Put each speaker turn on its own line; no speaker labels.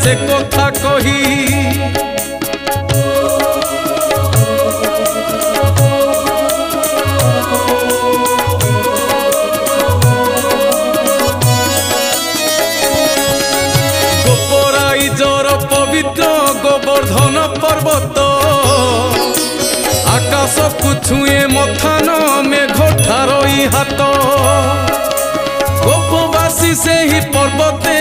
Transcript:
से कथा कही पवित्र गोवर्धन पर्वत आकाश को छुए मथान मेघ ठारई हाथ गोपवासी से ही पर्वते